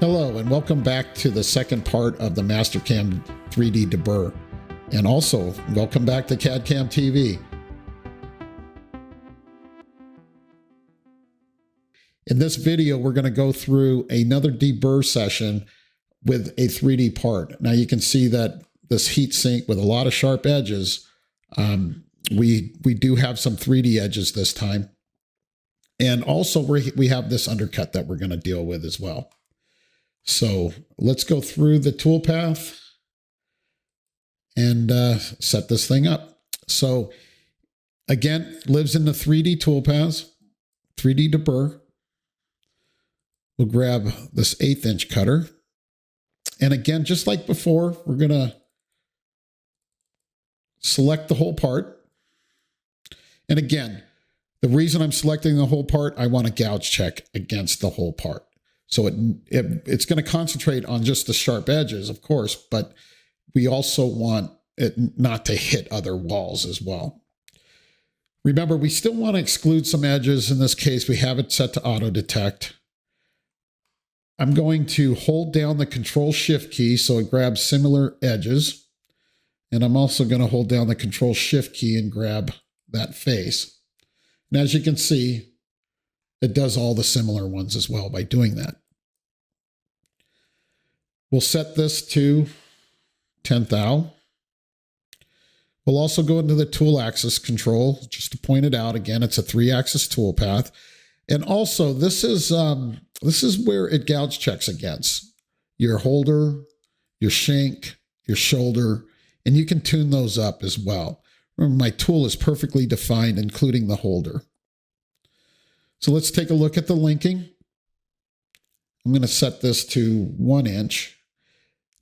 Hello and welcome back to the second part of the Mastercam 3D Deburr. And also, welcome back to CAD-CAM TV. In this video, we're going to go through another deburr session with a 3D part. Now you can see that this heat sink with a lot of sharp edges, we do have some 3D edges this time. And also we have this undercut that we're going to deal with as well. So let's go through the toolpath and set this thing up. So again, lives in the 3D toolpaths, 3D Deburr. We'll grab this 1/8 inch cutter. And again, just like before, we're going to select the whole part. And again, the reason I'm selecting the whole part, I want to gouge check against the whole part. So it's going to concentrate on just the sharp edges, of course, but we also want it not to hit other walls as well. Remember, we still want to exclude some edges. In this case, we have it set to auto detect. I'm going to hold down the Control-Shift key so it grabs similar edges. And I'm also going to hold down the Control-Shift key and grab that face. And as you can see, it does all the similar ones as well by doing that. We'll set this to 10th thou. We'll also go into the tool axis control, just to point it out. Again, it's a 3-axis toolpath. And also, this is where it gouge checks against your holder, your shank, your shoulder, and you can tune those up as well. Remember, my tool is perfectly defined, including the holder. So let's take a look at the linking. I'm going to set this to 1 inch.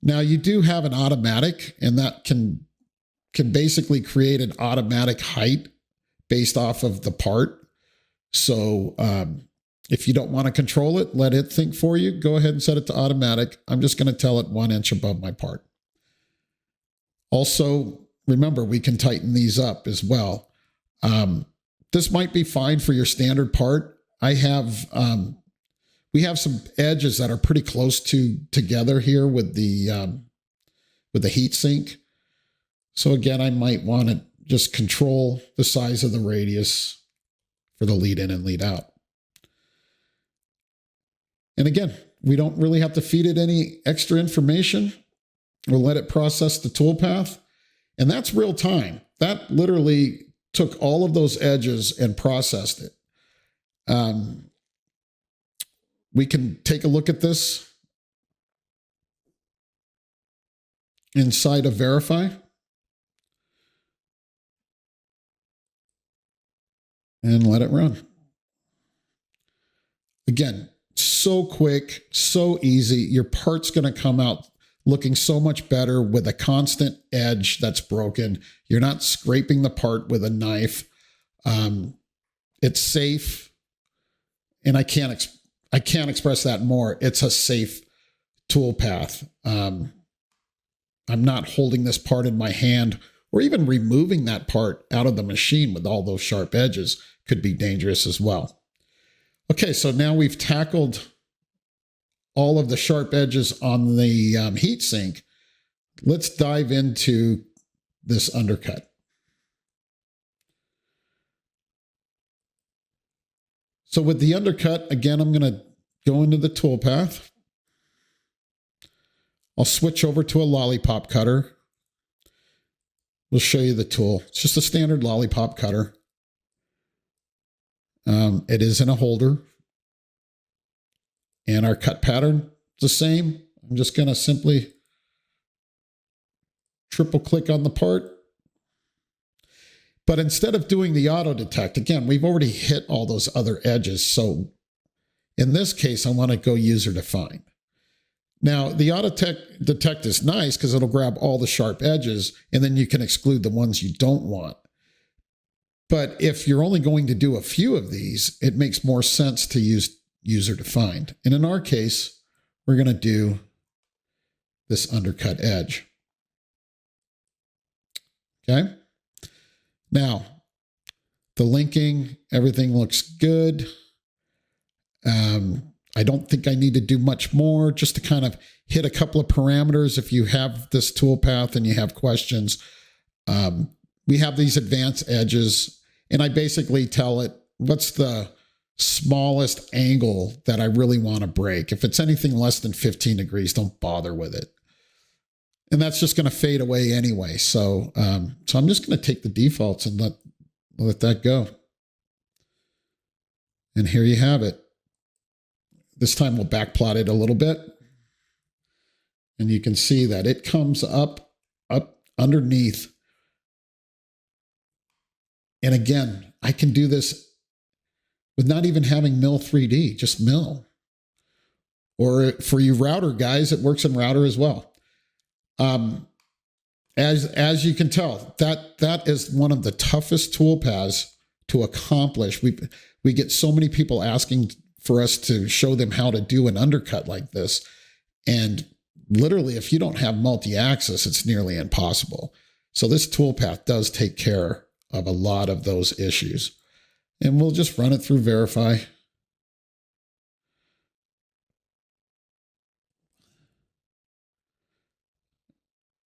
Now you do have an automatic, and that can basically create an automatic height based off of the part. So if you don't want to control it, let it think for you. Go ahead and set it to automatic. I'm just going to tell it 1 inch above my part. Also, remember, we can tighten these up as well. This might be fine for your standard part. We have some edges that are pretty close together here with the heat sink. So again, I might want to just control the size of the radius for the lead in and lead out. And again, we don't really have to feed it any extra information. We'll let it process the toolpath. And that's real time. That literally took all of those edges and processed it. We can take a look at this inside of Verify. And let it run. Again, so quick, so easy. Your part's going to come out looking so much better with a constant edge that's broken. You're not scraping the part with a knife. It's safe. And I can't express that more. It's a safe toolpath. I'm not holding this part in my hand or even removing that part out of the machine with all those sharp edges could be dangerous as well. Okay, so now we've tackled all of the sharp edges on the heat sink. Let's dive into this undercut. So with the undercut, again, I'm going to go into the toolpath. I'll switch over to a lollipop cutter. We'll show you the tool. It's just a standard lollipop cutter. It is in a holder. And our cut pattern is the same. I'm just going to simply triple click on the part. But instead of doing the auto detect, again, we've already hit all those other edges. So in this case, I want to go user defined. Now, the auto detect is nice because it'll grab all the sharp edges, and then you can exclude the ones you don't want. But if you're only going to do a few of these, it makes more sense to use user defined. And in our case, we're going to do this undercut edge. Okay. Now, the linking, everything looks good. I don't think I need to do much more, just to kind of hit a couple of parameters. If you have this toolpath and you have questions, we have these advanced edges, and I basically tell it what's the smallest angle that I really want to break. If it's anything less than 15 degrees, don't bother with it. And that's just going to fade away anyway. So, so I'm just going to take the defaults and let that go. And here you have it. This time we'll backplot it a little bit. And you can see that it comes up underneath. And again, I can do this with not even having mill 3D, just mill. Or for you router guys, it works in router as well. As you can tell, that is one of the toughest toolpaths to accomplish. We get so many people asking for us to show them how to do an undercut like this. And literally, if you don't have multi-axis, it's nearly impossible. So this toolpath does take care of a lot of those issues. And we'll just run it through Verify.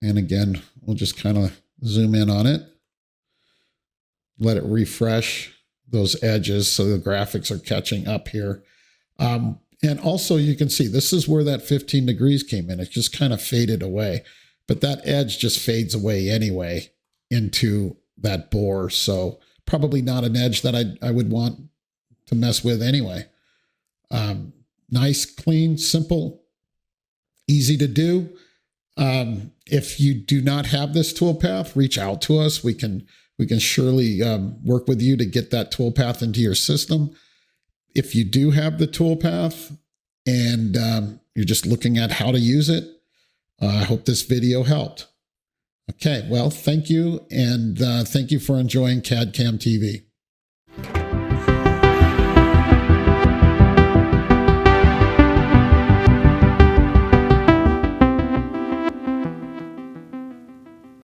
And again, we'll just kind of zoom in on it. Let it refresh those edges so the graphics are catching up here. And also you can see this is where that 15 degrees came in. It just kind of faded away. But that edge just fades away anyway into that bore. So probably not an edge that I would want to mess with anyway. Nice, clean, simple, easy to do. If you do not have this toolpath, reach out to us. We can surely work with you to get that toolpath into your system. If you do have the toolpath and you're just looking at how to use it, I hope this video helped. Okay, well, thank you, and thank you for enjoying CAD-CAM TV.